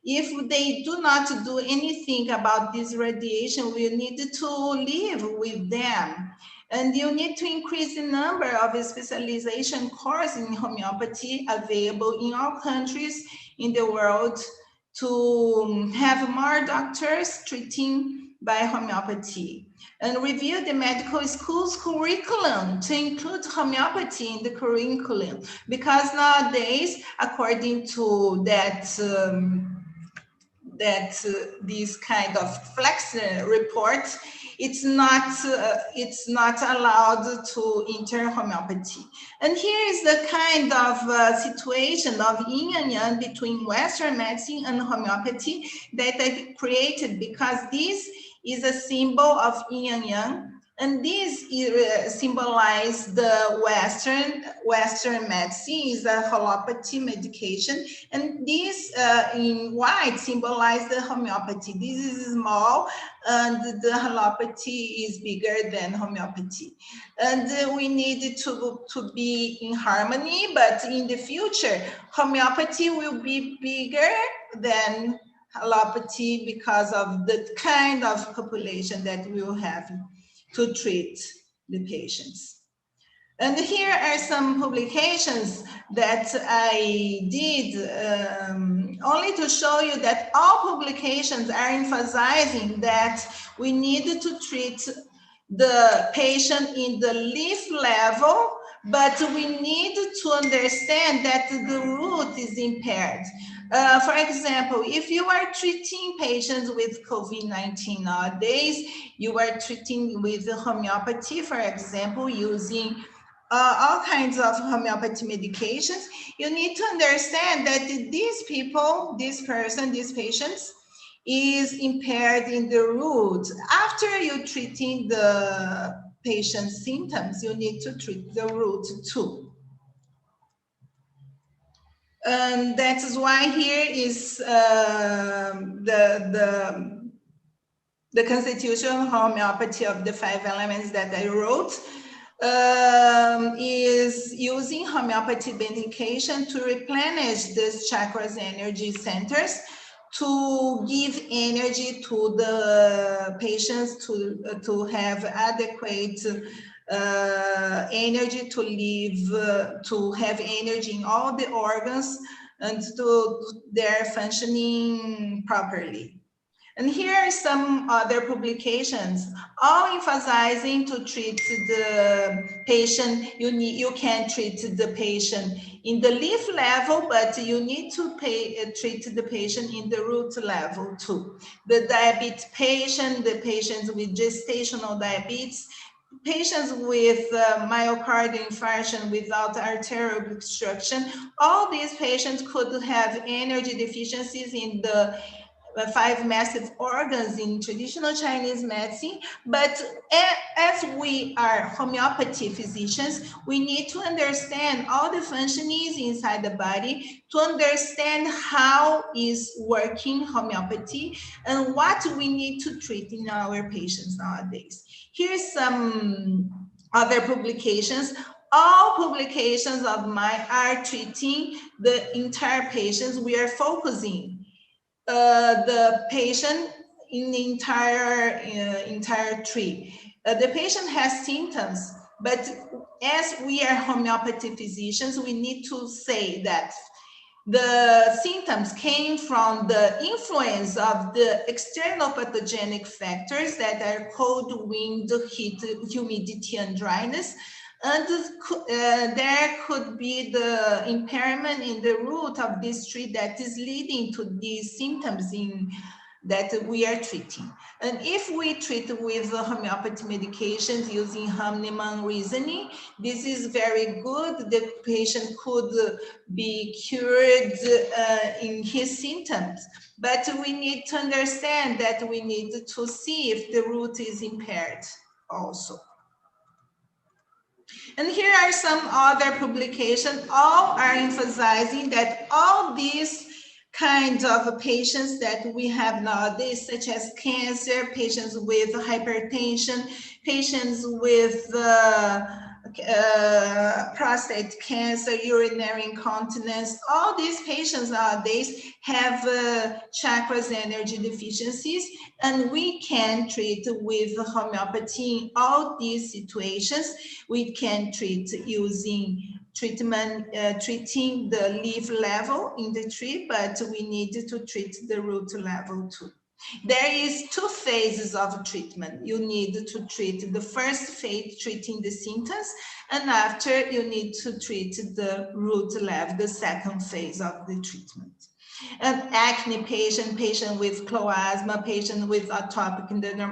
if they do not do anything about this radiation, we need to live with them. And you need to increase the number of specialization courses in homeopathy available in all countries in the world, to have more doctors treating by homeopathy. And review the medical school's curriculum to include homeopathy in the curriculum, because nowadays, according to this kind of Flex report, it's not allowed to enter homeopathy. And here is the kind of situation of yin and yang between Western medicine and homeopathy that I created, because this is a symbol of yin and yang, and this symbolize the Western medicine, is a allopathy medication, and this in white symbolize the homeopathy. This is small, and the allopathy is bigger than homeopathy. And we need to be in harmony, but in the future, homeopathy will be bigger than allopathy because of the kind of population that we will have to treat the patients. And here are some publications that I did only to show you that all publications are emphasizing that we need to treat the patient in the leaf level but we need to understand that the root is impaired. For example, if you are treating patients with COVID-19 nowadays, you are treating with homeopathy, for example, using all kinds of homeopathy medications, you need to understand that these people, this person, these patients, is impaired in the root. After you treating the patient's symptoms, you need to treat the root too. And that is why here is the constitution of homeopathy of the 5 elements that I wrote. Is using homeopathy medication to replenish these chakras energy centers, to give energy to the patients to have adequate energy to live, to have energy in all the organs and to their functioning properly. And here are some other publications, all emphasizing to treat the patient. You can treat the patient in the leaf level, but you need to treat the patient in the root level too. The diabetes patient, the patients with gestational diabetes, patients with myocardial infarction without arterial obstruction, all these patients could have energy deficiencies in the 5 massive organs in traditional Chinese medicine. But as we are homeopathy physicians, we need to understand all the functionings inside the body to understand how is working homeopathy and what we need to treat in our patients nowadays. Here's some other publications. All publications of mine are treating the entire patients. We are focusing the patient in the entire tree. The patient has symptoms, but as we are homeopathy physicians, we need to say that the symptoms came from the influence of the external pathogenic factors that are cold, wind, heat, humidity, and dryness. And there could be the impairment in the root of this tree that is leading to these symptoms that we are treating. And if we treat with homeopathy medications using Hahnemann reasoning, this is very good. The patient could be cured in his symptoms. But we need to understand that we need to see if the root is impaired also. And here are some other publications. All are emphasizing that all these kinds of patients that we have nowadays, such as cancer, patients with hypertension, patients with prostate cancer, urinary incontinence, all these patients nowadays have chakras energy deficiencies, and we can treat with homeopathy in all these situations. We can treat using treatment, treating the leaf level in the tree, but we need to treat the root level too. There is 2 phases of treatment. You need to treat the first phase, treating the symptoms, and after you need to treat the root level, the second phase of the treatment. An acne patient, patient with chloasma, patient with atopic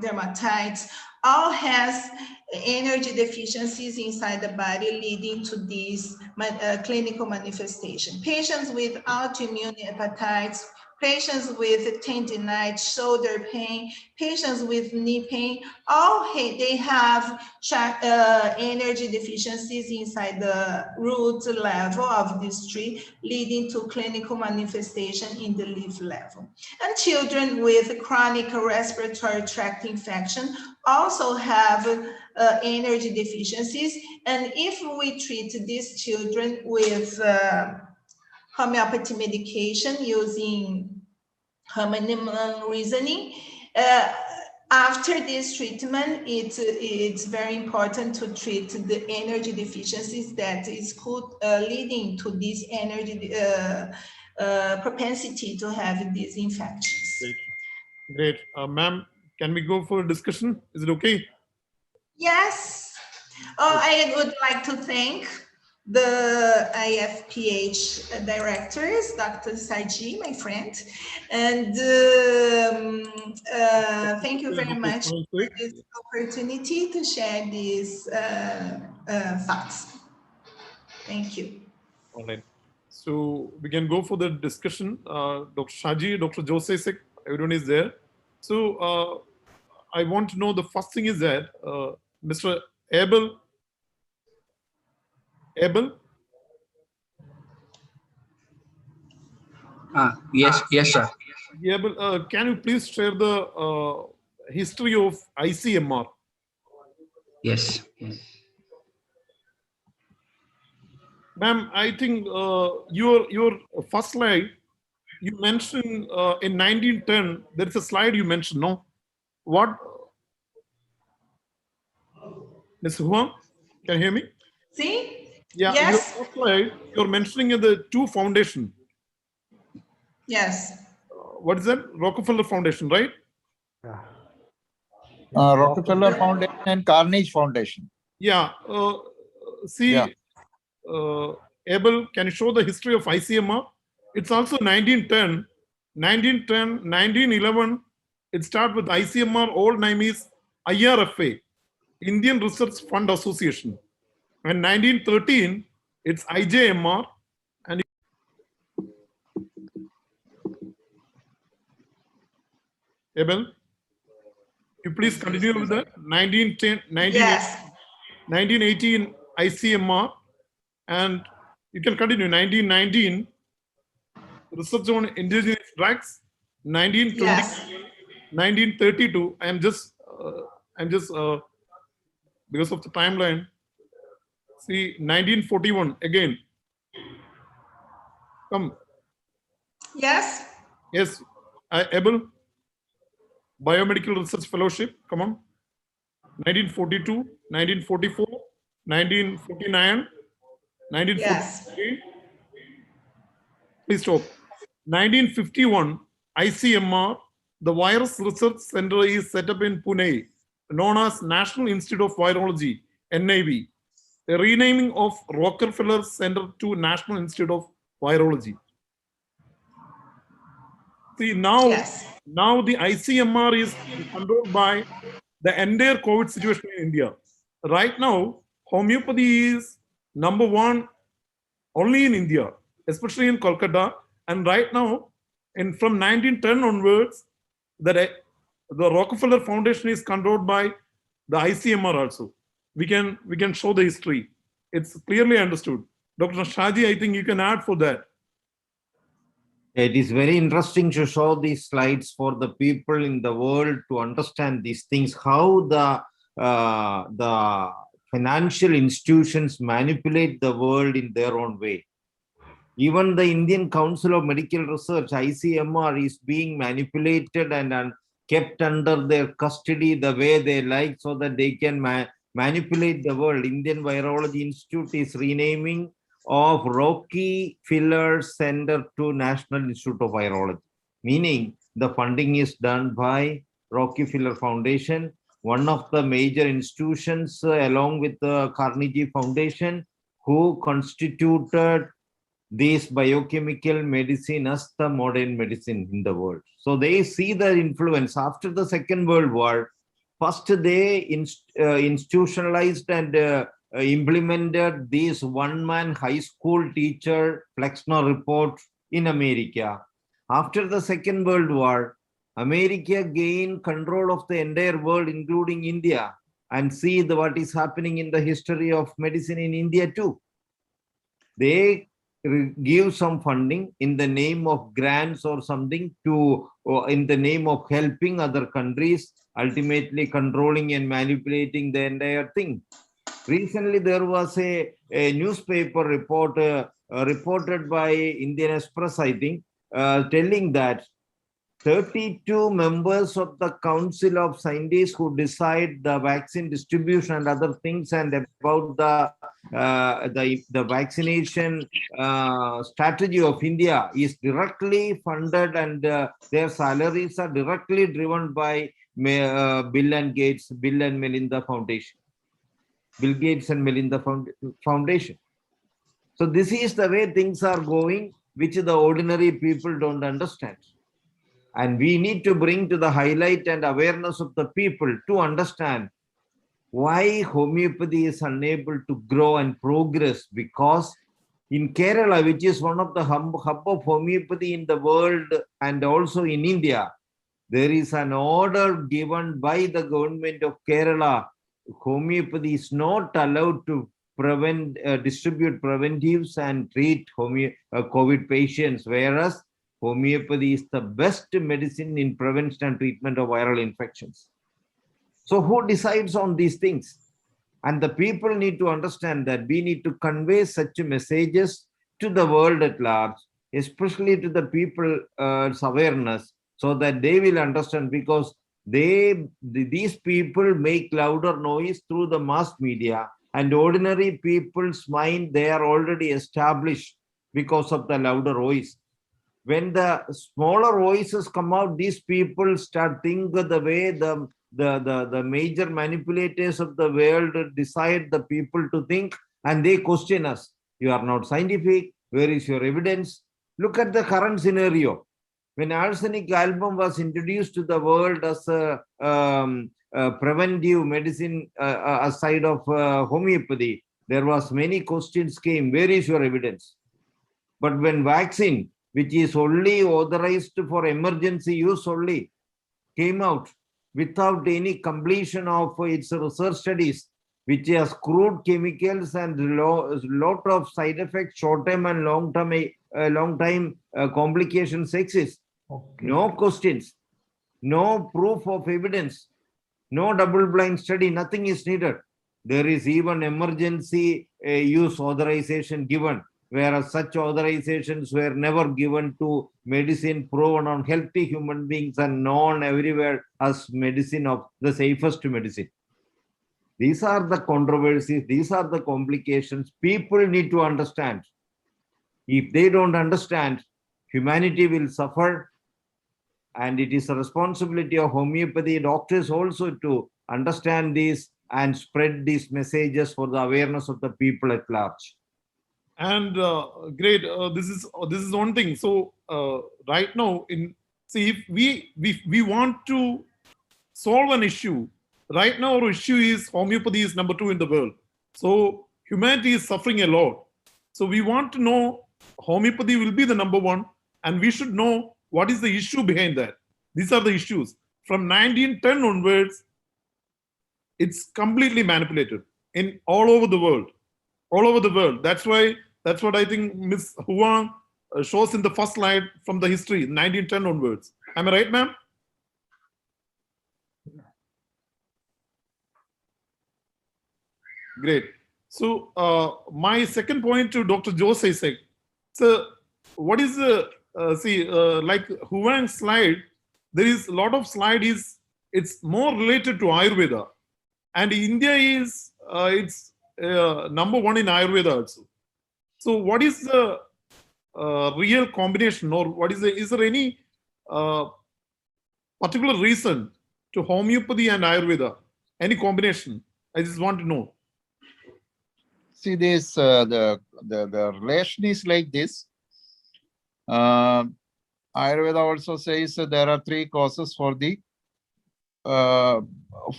dermatitis, all has energy deficiencies inside the body leading to these clinical manifestation. Patients with autoimmune hepatitis, patients with tendinitis, shoulder pain, patients with knee pain, all they have energy deficiencies inside the root level of this tree, leading to clinical manifestation in the leaf level. And children with chronic respiratory tract infection also have energy deficiencies. And if we treat these children with homeopathy medication using Hahnemann reasoning, after this treatment, it's very important to treat the energy deficiencies that is leading to this energy propensity to have these infections. Great. Ma'am, can we go for a discussion? Is it okay? Yes. Oh, I would like to thank the IFPH directors, Dr. Saji, my friend, and thank you very much for this opportunity to share these facts. Thank you. All right. So we can go for the discussion. Dr. Shaji, Dr. Josesek, everyone is there. So I want to know, the first thing is that Mr. Abel. Yes, sir. Abel, can you please share the history of ICMR? Yes. Ma'am, I think your first slide, you mentioned in 1910, there is a slide you mentioned, no? What? Ms. Huang, can you hear me? See? Yeah, Yes. your first slide, you're mentioning the two foundation. Yes. What is that? Rockefeller Foundation, right? Yeah. Rockefeller Foundation and Carnegie Foundation. Yeah. See, Abel, can you show the history of ICMR? It's also 1910, 1911. It started with ICMR, old name is IRFA, Indian Research Fund Association. And 1913, it's IJMR. And Abel, you please continue with that. 1918 ICMR, and you can continue. 1919 research on indigenous drugs. 1920, Yes. 1932. I'm just because of the timeline. See, 1941 again. Come. Yes. Yes, Abel. Biomedical Research Fellowship. Come on. 1942, 1944, 1949, 1943. Yes. Please stop. 1951, ICMR, the Virus Research Center is set up in Pune, known as National Institute of Virology, NIV, a renaming of Rockefeller Center to National Institute of Virology. See, now the ICMR is controlled by the entire COVID situation in India. Right now, homeopathy is #1 only in India, especially in Kolkata. And right now, from 1910 onwards, the Rockefeller Foundation is controlled by the ICMR also. We can show the history. It's clearly understood. Dr. Shaji, I think you can add for that. It is very interesting to show these slides for the people in the world to understand these things, how the financial institutions manipulate the world in their own way. Even the Indian Council of Medical Research, ICMR, is being manipulated and kept under their custody the way they like so that they can manipulate the world. Indian Virology Institute is renaming of Rockefeller Center to National Institute of Virology, meaning the funding is done by Rockefeller Foundation, one of the major institutions along with the Carnegie Foundation, who constituted this biochemical medicine as the modern medicine in the world. So they see the influence after the Second World War. First, they institutionalized and implemented this one-man high school teacher Flexner report in America. After the Second World War, America gained control of the entire world, including India, and see what is happening in the history of medicine in India too. They give some funding in the name of grants or something in the name of helping other countries, ultimately controlling and manipulating the entire thing. Recently, there was a newspaper report reported by Indian Express, I think, telling that 32 members of the Council of Scientists who decide the vaccine distribution and other things and about the vaccination strategy of India is directly funded, and their salaries are directly driven by Bill and Gates, Bill and Melinda Foundation. Bill Gates and Melinda Foundation. So this is the way things are going, which the ordinary people don't understand. And we need to bring to the highlight and awareness of the people to understand why homeopathy is unable to grow and progress. Because in Kerala, which is one of the hub of homeopathy in the world and also in India, there is an order given by the government of Kerala. Homeopathy is not allowed to distribute preventives and treat COVID patients, whereas homeopathy is the best medicine in prevention and treatment of viral infections. So who decides on these things? And the people need to understand that we need to convey such messages to the world at large, especially to the people's awareness, so that they will understand, because these people make louder noise through the mass media, and ordinary people's mind, they are already established because of the louder voice. When the smaller voices come out, these people start thinking the way the major manipulators of the world decide the people to think, and they question us. You are not scientific. Where is your evidence? Look at the current scenario. When arsenic album was introduced to the world as a preventive medicine aside of homeopathy, there was many questions came. Where is your evidence? But when vaccine, which is only authorized for emergency use only, came out without any completion of its research studies, which has crude chemicals and lot of side effects, short-term and long-time complications exist. Okay. No questions, no proof of evidence, no double-blind study, nothing is needed. There is even emergency use authorization given, whereas such authorizations were never given to medicine proven on healthy human beings and known everywhere as medicine of the safest medicine. These are the controversies, these are the complications. People need to understand. If they don't understand, humanity will suffer, and it is a responsibility of homeopathy doctors also to understand this and spread these messages for the awareness of the people at large. And great. This is one thing. So right now, if we want to solve an issue, right now our issue is homeopathy is number 2 in the world. So humanity is suffering a lot. So we want to know homeopathy will be the number 1, and we should know what is the issue behind that. These are the issues. From 1910 onwards, it's completely manipulated in all over the world. All over the world. That's what I think Ms. Huang shows in the first slide from the history, 1910 onwards. Am I right, ma'am? Great. So my second point to Dr. Jose is, so what is the, like Huang's slide, there is a lot of slide it's more related to Ayurveda. And India is, it's number 1 in Ayurveda also. So what is the real combination, or what is there any particular reason to homeopathy and Ayurveda? Any combination? I just want to know. See, this the relation is like this. Ayurveda also says that there are 3 causes for the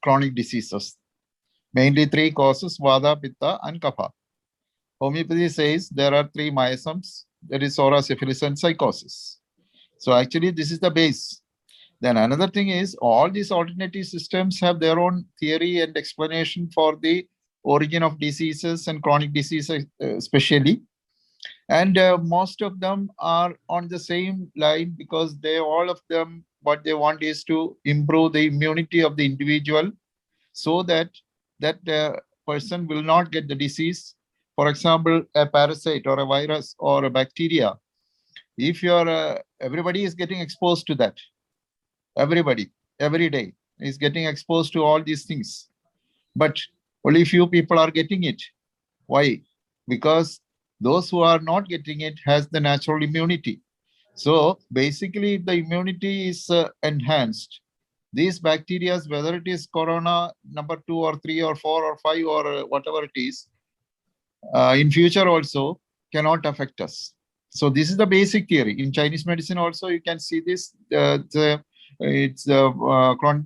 chronic diseases. Mainly 3 causes: Vata, Pitta, and Kapha. Homeopathy says there are 3 miasms. There is aura, syphilis, and psychosis. So actually, this is the base. Then another thing is, all these alternative systems have their own theory and explanation for the origin of diseases and chronic diseases especially. And most of them are on the same line, because all of them, what they want is to improve the immunity of the individual, so that that person will not get the disease. For example, a parasite or a virus or a bacteria, if everybody is getting exposed to that, everybody, every day is getting exposed to all these things, but only few people are getting it. Why? Because those who are not getting it has the natural immunity. So basically, the immunity is enhanced. these bacteria, whether it is corona number 2 or 3 or 4 or 5 or whatever it is, in future also cannot affect us. So this is the basic theory. In Chinese medicine also, you can see this. Chronic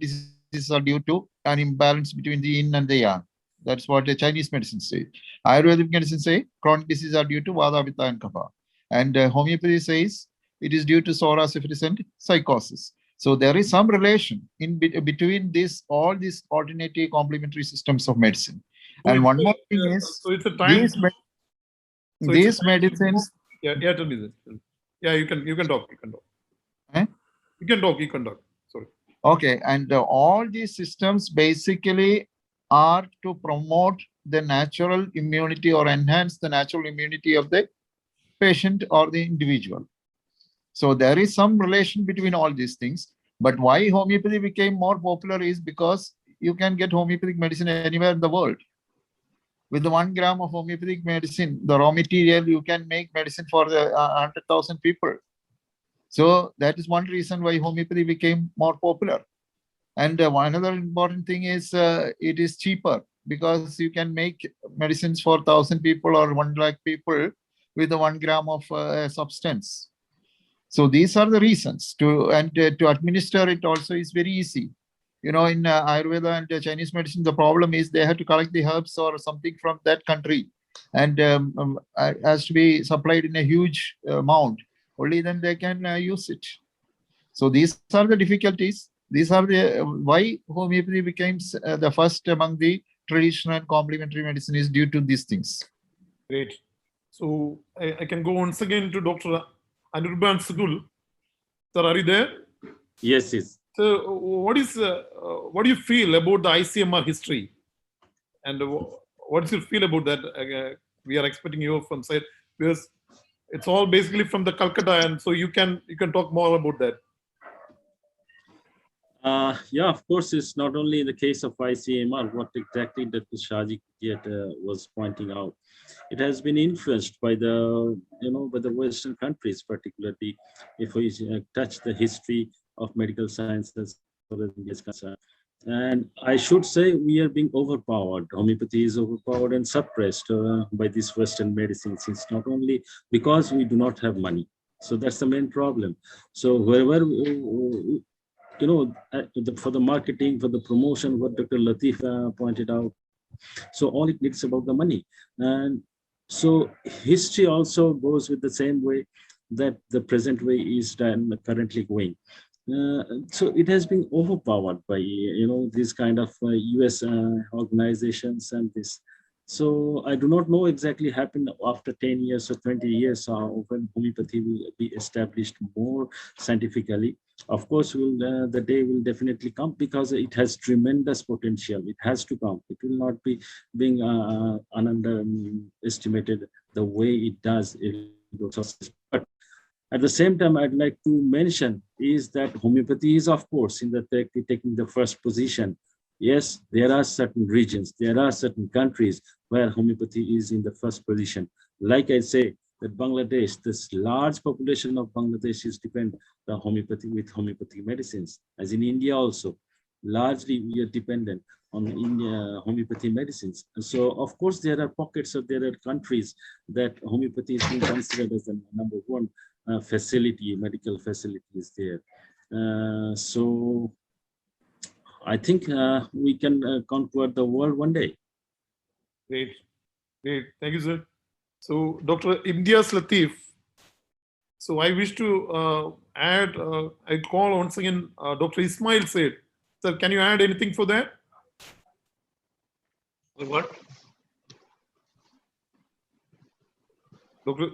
diseases are due to an imbalance between the yin and the yang. That's what the Chinese medicine say. Ayurvedic medicine say chronic diseases are due to vata, pitta, and kapha. And homeopathy says it is due to psora, syphilis, and psychosis. So there is some relation in between all these alternative complementary systems of medicine. So And it's one a- more thing is so it's a time. So it's a these time- medicines. Yeah, tell me this. Yeah, you can talk. You can talk. Eh? You can talk. Sorry. Okay, and all these systems basically are to promote the natural immunity or enhance the natural immunity of the patient or the individual. So there is some relation between all these things. But why homeopathy became more popular is because you can get homeopathic medicine anywhere in the world. With the 1 gram of homeopathic medicine, the raw material, you can make medicine for the 100,000 people. So that is one reason why homeopathy became more popular. And another important thing is it is cheaper because you can make medicines for 1,000 people or 1 lakh people with the 1 gram of substance. So these are the reasons to administer it also is very easy. You know, in Ayurveda and Chinese medicine, the problem is they have to collect the herbs or something from that country and has to be supplied in a huge amount. Only then they can use it. So these are the difficulties. These are the why homeopathy became the first among the traditional and complementary medicine is due to these things. Great. So I can go once again to Dr. Anirban Sugul. Sir, are you there? Yes, yes. So what do you feel about the ICMR history? And what do you feel about that? We are expecting you from side because it's all basically from the Calcutta, and so you can talk more about that. Yeah, of course, it's not only in the case of ICMR, what exactly Dr. Shaji was pointing out. It has been influenced by by the Western countries, particularly if we touch the history of medical sciences or India is concerned. And I should say we are being overpowered. Homeopathy is overpowered and suppressed by this Western medicines. It's not only because we do not have money. So that's the main problem. So wherever for the marketing, for the promotion, what Dr. Latif pointed out. So all it needs about the money. And so history also goes with the same way that the present way is done currently going. So it has been overpowered by, these kind of US organizations and this. So I do not know exactly happened after 10 years or 20 years when homeopathy will be established more scientifically. Of course, the day will definitely come because it has tremendous potential. It has to come. It will not be being underestimated the way it does. But at the same time, I'd like to mention is that homeopathy is, of course, in the taking the first position. Yes, there are certain regions, there are certain countries where homeopathy is in the first position. Like I say, that Bangladesh, this large population of Bangladesh is depend on homeopathy with homeopathic medicines. As in India also, largely we are dependent on homeopathy medicines. So of course there are pockets or there are countries that homeopathy is being considered as the number one medical facility is there. So I think we can conquer the world one day. Great. Thank you, sir. So, Dr. Imtiaz Latif. So, I wish to add, I call once again Dr. Ismail Said. Sir, can you add anything for that? What? Dr.